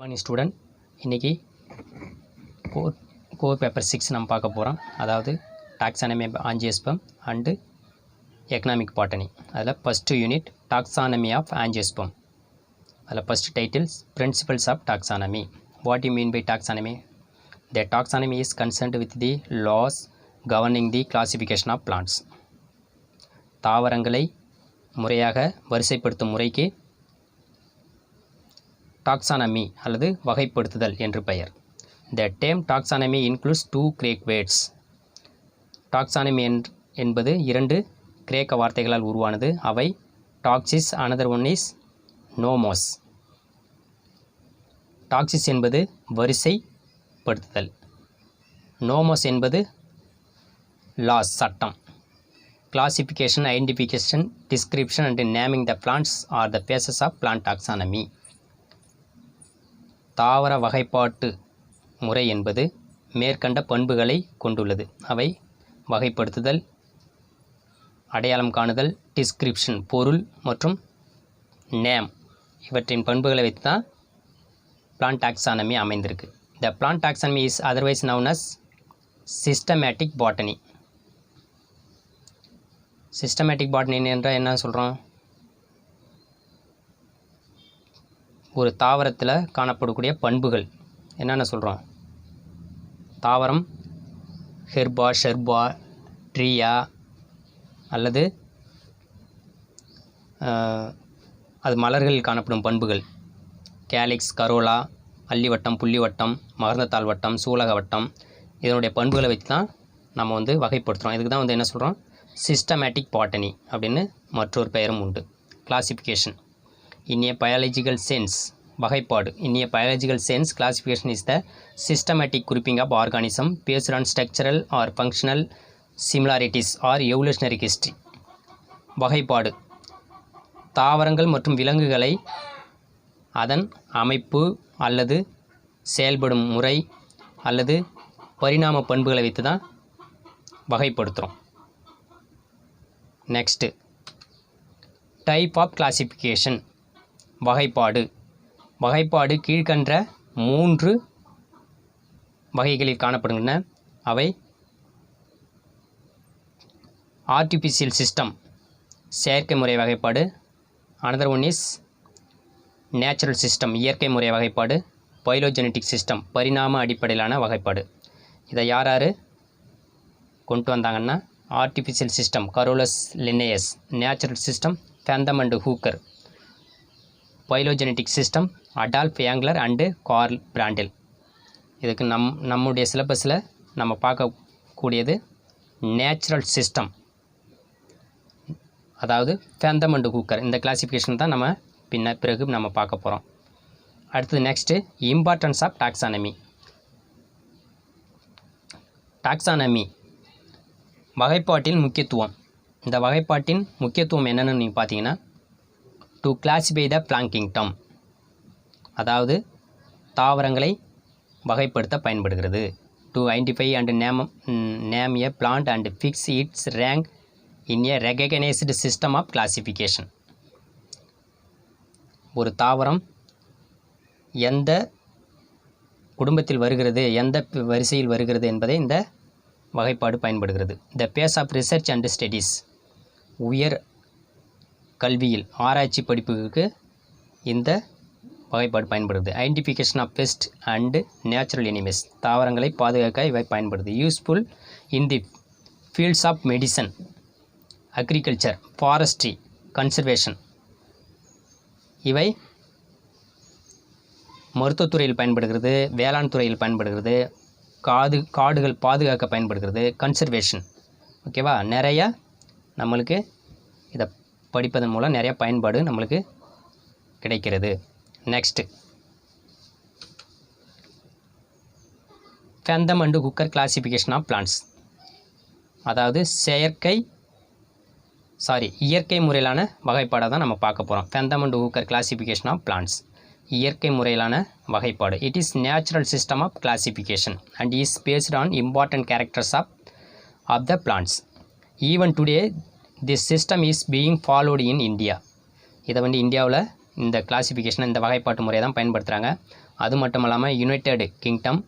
Morning student, இன்றைக்கி core paper 6 நம்ம பார்க்க போகிறோம். அதாவது taxonomy angiosperm and economic botany. அதில் first unit taxonomy of angiosperm. அதில் first titles principles of taxonomy. What you mean by taxonomy? The taxonomy is concerned with the laws governing the classification of plants. தாவரங்களை முறையாக வரிசைப்படுத்தும் முறைக்கு taxonomy அல்லது வகைப்படுத்துதல் என்று பெயர். The term taxonomy includes 2 Greek words. Taxonomy என்பது 2 கிரேக்க வார்த்தைகளால் உருவானது. அவை taxis, another one is nomos. Taxis என்பது வரிசைப்படுத்துதல், நோமோஸ் என்பது லாஸ் சட்டம். Classification, identification, description and naming the plants are the bases of plant taxonomy. தாவர வகைப்பாட்டு முறை என்பது மேற்கண்ட பண்புகளை கொண்டுள்ளது. அவை வகைப்படுத்துதல், அடையாளம் காணுதல், டிஸ்கிரிப்ஷன் பொருள் மற்றும் நேம் இவற்றின் பண்புகளை வைத்து தான் பிளான்ட் டாக்ஸானமி அமைந்திருக்கு. The plant taxonomy is otherwise known as systematic botany. Systematic botany என்றால் என்ன சொல்கிறோம்? ஒரு தாவரத்தில் காணப்படக்கூடிய பண்புகள் என்னென்ன சொல்கிறோம்? தாவரம் ஹெர்பா, ஷெர்பா, ட்ரீயா அல்லது அது மலர்களில் காணப்படும் பண்புகள் கேலிக்ஸ், கரோலா, அல்லிவட்டம், புள்ளிவட்டம், மகரந்தத்தாள் வட்டம், சூலக வட்டம். இதனுடைய பண்புகளை வச்சு தான் நம்ம வகைப்படுத்துகிறோம். இதுக்கு தான் என்ன சொல்கிறோம்? சிஸ்டமேட்டிக் பாட்டனி அப்படின்னு மற்றொரு பெயரும் உண்டு. Classification in a biological sense, வகைப்பாடு in a biological sense, classification is the systematic grouping of organism based on structural or functional similarities or evolutionary history. வகைப்பாடு தாவரங்கள் மற்றும் விலங்குகளை அதன் அமைப்பு அல்லது செயல்படும் முறை அல்லது பரிணாம பண்புகளை வைத்து தான் வகைப்படுத்துகிறோம். Next type of classification. வகைப்பாடு கீழ்கண்ட 3 வகைகளில் காணப்படுகின்றன. அவை ஆர்டிஃபிஷியல் சிஸ்டம், செயற்கை முறை வகைப்பாடு. Another one is natural system, இயற்கை முறை வகைப்பாடு. பைலோஜெனட்டிக் சிஸ்டம், பரிணாம அடிப்படையிலான வகைப்பாடு. இதை யார் கொண்டு வந்தாங்கன்னா artificial system Carolus Linnaeus, natural system Bentham and Hooker, phylogenetic system Adolf Engler and Karl Prantl. இதுக்கு நம்முடைய சிலபஸில் நம்ம பார்க்கக்கூடியது நேச்சுரல் சிஸ்டம், அதாவது ஃபேந்தம் அண்ட் ஹூக்கர். இந்த கிளாசிஃபிகேஷன் தான் நம்ம பிறகு நம்ம பார்க்க போகிறோம். அடுத்தது next importance of taxonomy. Taxonomy வகைப்பாட்டின் முக்கியத்துவம். இந்த வகைப்பாட்டின் முக்கியத்துவம் என்னென்னு நீங்கள் பார்த்தீங்கன்னா, to classify the plant kingdom, அதாவது தாவரங்களை வகைப்படுத்த பயன்படுகிறது. To identify and name a plant and fix it's rank in a recognised system of classification. ஒரு தாவரம் எந்த குடும்பத்தில் வருகிறது, எந்த வரிசையில் வருகிறது என்பதை இந்த வகைப்பாடு பயன்படுகிறது. The base of research and studies, உயர் கல்வியில் ஆராய்ச்சி படிப்புக்கு இந்த வகைப்பாடு பயன்படுது. Identification of pest and natural enemies, தாவரங்களை பாதுகாக்க இவை பயன்படுது. Useful in the fields of medicine, agriculture, forestry, conservation. இவை மருத்துவத்துறையில் பயன்படுகிறது, வேளாண் துறையில் பயன்படுகிறது, காடுகள் பாதுகாக்க பயன்படுகிறது, கன்சர்வேஷன். ஓகேவா? நிறைய நம்மளுக்கு இதை படிப்பதன் மூலம் நிறைய பயன்பாடு நம்மளுக்கு கிடைக்கிறது. Next Bentham and Hooker classification of plants, அதாவது இயற்கை முறையிலான வகைப்பாடை தான் நம்ம பார்க்க போகிறோம். Bentham and Hooker classification of plants, இயற்கை முறையிலான வகைப்பாடு. It is natural system of classification and is based on important characters of the plants. Even today this system is being followed in India. இதை இந்தியாவில் இந்த கிளாசிஃபிகேஷன், இந்த வகைப்பாட்டு முறையை தான் பயன்படுத்துகிறாங்க. அது மட்டும் இல்லாமல் United Kingdom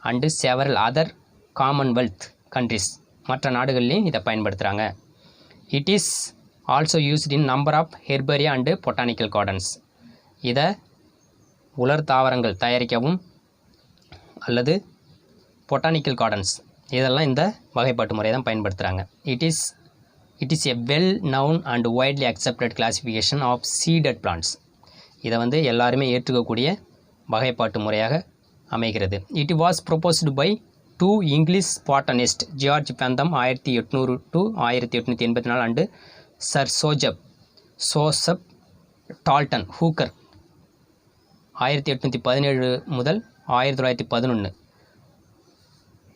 and several other Commonwealth countries மற்ற நாடுகள்லையும் இதை பயன்படுத்துகிறாங்க. It is also used in number of herbaria and botanical gardens. இதை உலர் தாவரங்கள் தயாரிக்கவும் அல்லது பொட்டானிக்கல் கார்டன்ஸ் இதெல்லாம் இந்த வகைப்பாட்டு முறை தான் பயன்படுத்துகிறாங்க. It is a well known and widely accepted classification of seeded plants. இதை வந்து எல்லாருமே ஏற்றுக்கக்கூடிய வகைப்பாட்டு முறையாக அமைகிறது. It was proposed by 2 English botanist George Bentham 1800 to 1884 and Sir Joseph Dalton Hooker 1817 முதல் 1911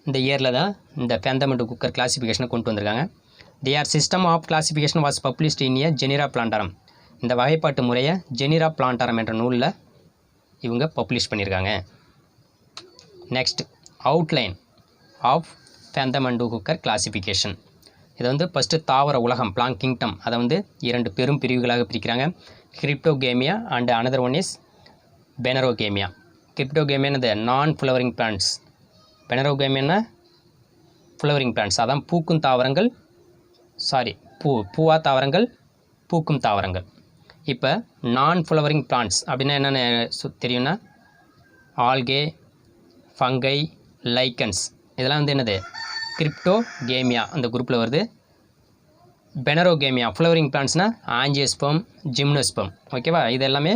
இந்த இயரில் தான் இந்த பெந்தம் அண்ட் ஹூக்கர் கிளாசிஃபிகேஷனை கொண்டு வந்திருக்காங்க. Their system of classification was published in a Genera Plantarum. இந்த வகைப்பாட்டு முறையை ஜெனிரா பிளான்டாரம் என்ற நூலில் இவங்க பப்ளிஷ் பண்ணியிருக்காங்க. Next outline of Bentham and Hooker classification. இதை வந்து ஃபஸ்ட்டு தாவர உலகம் பிளாங்க் கிங்டம் அதை வந்து 2 பெரும் பிரிவுகளாக பிரிக்கிறாங்க. கிரிப்டோகேமியா அண்ட் அனதர் ஒன் இஸ் பெனரோகேமியா. கிரிப்டோகேமியானது நான் ஃப்ளவரிங் பிளான்ட்ஸ், பெனரோகேமியானா ஃப்ளவரிங் பிளான்ட்ஸ், அதான் பூக்கும் தாவரங்கள், பூவா தாவரங்கள், பூக்கும் தாவரங்கள். இப்போ நான் ஃப்ளவரிங் பிளான்ட்ஸ் அப்படின்னா என்னென்னு தெரியும்னா ஆல்கே, ஃபங்கை, லைக்கன்ஸ் இதெல்லாம் வந்து என்னது கிரிப்டோகேமியா அந்த குரூப்பில் வருது. பெனரோகேமியா ஃப்ளவரிங் பிளான்ட்ஸ்னால் ஆஞ்சியோஸ்பம், ஜிம்னோஸ்பம், ஓகேவா, இது எல்லாமே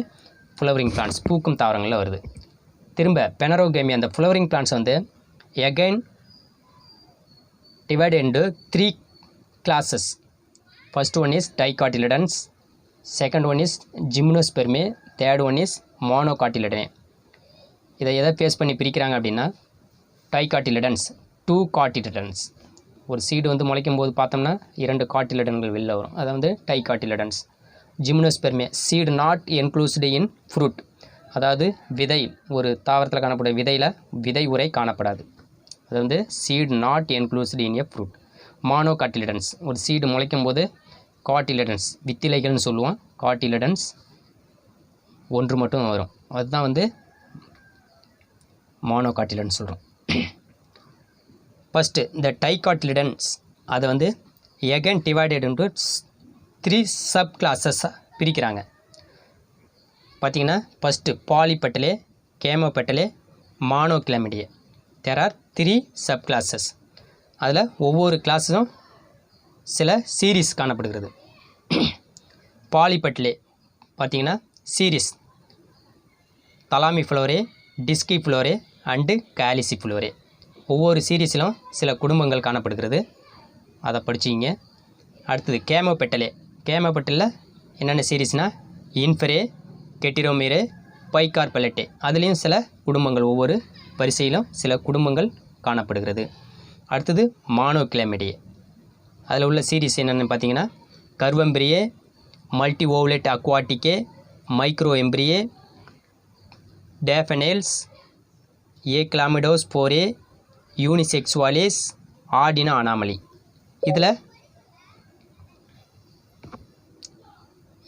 ஃப்ளவரிங் பிளான்ட்ஸ் பூக்கும் தாவரங்களில் வருது. திரும்ப பெனரோகேமியா அந்த ஃப்ளவரிங் பிளான்ட்ஸ் வந்து again divided into 3 classes. First one is dicotyledons, second one is gymnospermae, third one is monocotyledons. இதை எதை பேஸ் பண்ணி பிரிக்கிறாங்க அப்படின்னா டைகாட்டிலிடன்ஸ், 2 காட்டிலிடன்ஸ். ஒரு சீடு வந்து முளைக்கும் போது பார்த்தோம்னா 2 காட்டிலிடன்கள் வெளில வரும், அதை வந்து டைகாட்டிலிடன்ஸ். ஜிம்னோஸ்பெர்மே seed not enclosed in fruit, அதாவது விதை, ஒரு தாவரத்தில் காணப்படும் விதையில் விதை உரை காணப்படாது, அது வந்து seed not enclosed in a fruit. Monocotyledons ஒரு சீடு முளைக்கும் போது காட்டிலிடன்ஸ் வித்திலைகள்னு சொல்லுவோம், காட்டிலிடன்ஸ் ஒன்று மட்டும் வரும், அதுதான் வந்து மானோகாட்டிலிடன்ஸ் சொல்கிறோம். ஃபஸ்ட்டு இந்த டைகாட்டிலிடன்ஸ் அதை வந்து எகைன் டிவைடட் இன்டு 3 சப் கிளாஸஸாக பிரிக்கிறாங்க. பார்த்திங்கன்னா first polypetalae, gamopetalae, monochlamydeae. There are 3 sub classes. அதில் ஒவ்வொரு கிளாஸும் சில சீரீஸ் காணப்படுகிறது. பாலிபெட்டலே பார்த்திங்கன்னா சீரீஸ் தலாமி ஃப்ளோரே, டிஸ்கி ஃப்ளோரே அண்டு காலிசி ஃப்ளோரே. ஒவ்வொரு சீரீஸிலும் சில குடும்பங்கள் காணப்படுகிறது, அதை படிச்சிங்க. அடுத்தது கேமோபெட்டலே. கேமோபெட்டலில் என்னென்ன சீரீஸ்னால் இன்ஃபரே, கெட்டிரோமீரே, பைகார்பெலட்டே, அதுலேயும் சில குடும்பங்கள், ஒவ்வொரு வரிசையிலும் சில குடும்பங்கள் காணப்படுகிறது. அடுத்தது மானோகிளாமிடியே. அதில் உள்ள சீரீஸ் என்னென்னு பார்த்தீங்கன்னா கர்வெம்பிரியே, மல்டி ஓவலேட் அக்வாட்டிக்கே, மைக்ரோ எம்பிரியே, டேஃபனேல்ஸ், ஏக்லாமிடோஸ்போரே, யூனிசெக்சுவாலிஸ், ஆர்டினா அனாமலி.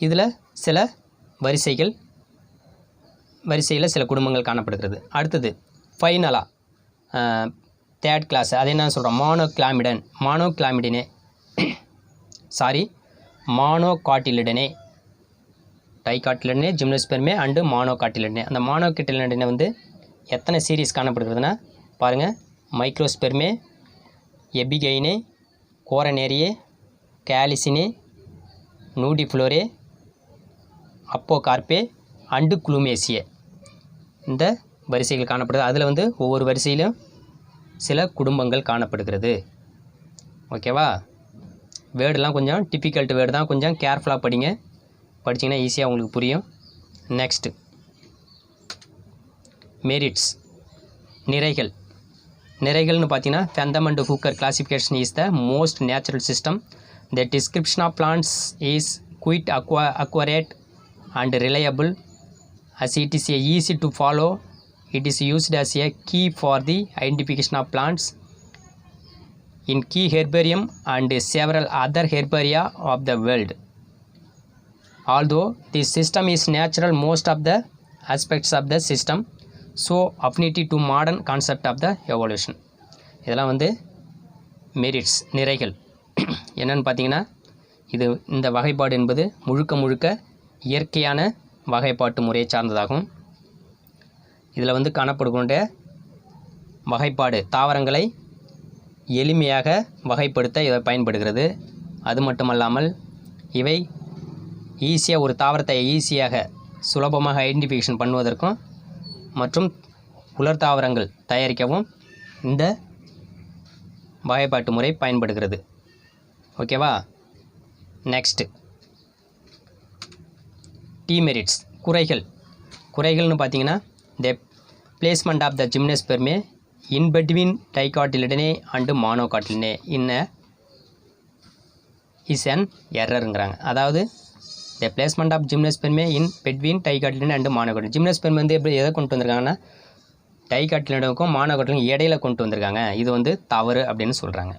இதில் சில வரிசையில் சில குடும்பங்கள் காணப்படுகிறது. அடுத்தது ஃபைனலாக தேர்ட் கிளாஸ், அது என்ன சொல்கிறோம், மானோகாட்டிலிடனே. டைகாட்டிலிடனே, ஜிம்னோஸ்பெர்மே அண்டு மானோகாட்டிலிடனே. அந்த மானோகாட்டிலிடனே வந்து எத்தனை சீரீஸ் காணப்படுகிறதுனா பாருங்கள், மைக்ரோஸ்பெர்மே, எபிகைனே, கோரனேரியே, காலிசினே, நூடிஃப்ளோரே, அப்போகார்பே அண்டு குளுமேசியே. இந்த வரிசைகள் காணப்படுது. அதில் வந்து ஒவ்வொரு வரிசையிலும் சில குடும்பங்கள் காணப்படுகிறது. ஓகேவா, வேர்டெலாம் கொஞ்சம் டிஃபிகல்ட் வேர்டு தான், கொஞ்சம் கேர்ஃபுல்லாக படிங்க, படிச்சிங்கன்னா ஈஸியாக உங்களுக்கு புரியும். நெக்ஸ்ட்டு மெரிட்ஸ், நிறைகள்னு பார்த்தீங்கன்னா Bentham and Hooker classification is the most natural system. The description of plants is quite accurate and reliable as it is easy to follow. It is used as a key for the identification of plants in key herbarium and several other herbaria of the world. Although this system is natural, most of the aspects of the system so affinity to modern concept of the evolution. இதெல்லாம் வந்து merits, நிறைகள். என்னென்னு பார்த்தீங்கன்னா, இந்த வகைப்பாடு என்பது முழுக்க இயற்கையான வகைப்பாட்டு முறையை சார்ந்ததாகும். இதில் வந்து காணப்படக்கூடிய வகைப்பாடு தாவரங்களை எளிமையாக வகைப்படுத்த இவை பயன்படுகிறது. அது மட்டுமல்லாமல் இவை ஈஸியாக ஒரு தாவரத்தை சுலபமாக ஐடென்டிஃபிகேஷன் பண்ணுவதற்கும் மற்றும் உலர் தாவரங்கள் தயாரிக்கவும் இந்த வகைப்பாட்டு முறை பயன்படுகிறது. ஓகேவா? நெக்ஸ்ட்டு டீமெரிட்ஸ், குறைகள்னு பார்த்தீங்கன்னா, the placement of the gymnospermae in between dicotyledonae and monocotyledonae is an எரருங்கிறாங்க. அதாவது the placement of gymnospermae in between dicotyledon and monocotyledon. Gymnosperm வந்து எதை கொண்டு வந்திருக்காங்கன்னா, டைகாட்டிலிடனுக்கும் மானோகாட்டிலும் இடையில கொண்டு வந்திருக்காங்க. இது வந்து தவறு அப்படின்னு சொல்கிறாங்க.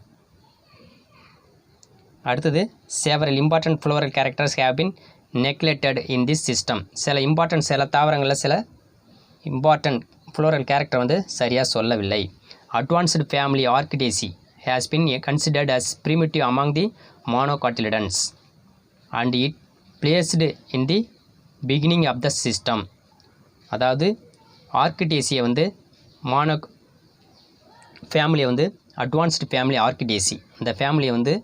அடுத்தது several important floral characters have been neglected in this system. சில தாவரங்களில் சில இம்பார்ட்டன்ட் ஃப்ளோரல் கேரக்டர் வந்து சரியாக சொல்லவில்லை. Advanced family orchidaceae has been considered as primitive among the monocotyledons and it placed in the beginning of the system. அதாவது ஆர்கிடேசியை வந்து ஃபேமிலியை வந்து அட்வான்ஸ்டு ஃபேமிலி ஆர்கிடேசி, இந்த ஃபேமிலியை வந்து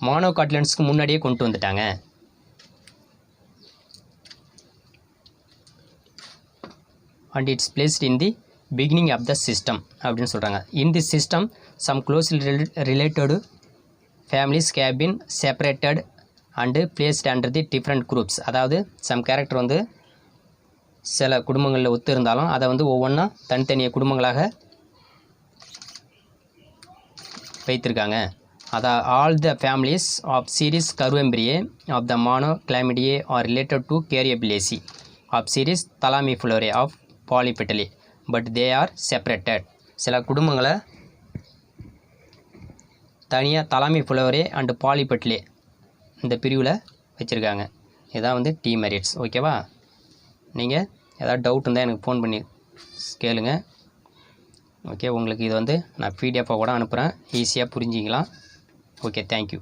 மானோகாட்டிலிடன்ஸ்க்கு முன்னாடியே கொண்டு வந்துட்டாங்க. And it's placed in the beginning of the system அப்படின்னு சொல்கிறாங்க. In the system some closely related families have been separated and placed under the different groups. அதாவது சம் கேரக்டர் வந்து சில குடும்பங்களில் ஒத்து இருந்தாலும் அதை வந்து ஒவ்வொன்றா தனித்தனிய குடும்பங்களாக வைத்திருக்காங்க. all the families of series Curvembriae of the Monoclamidae are related to Caryophyllaceae of series Thalamiflorae of Polypetalae, but they are separated. சில குடும்பங்களை தனியாக Thalamiflorae and Polypetalae இந்த பிரிவில் வச்சுருக்காங்க. இதான் வந்து டீமெரிட்ஸ். ஓகேவா? நீங்கள் ஏதாவது டவுட் இருந்தால் எனக்கு ஃபோன் பண்ணி கேளுங்க. ஓகே, உங்களுக்கு இது வந்து நான் பிடிஎஃபாக கூட அனுப்புகிறேன், ஈஸியாக புரிஞ்சிக்கலாம். Okay, thank you.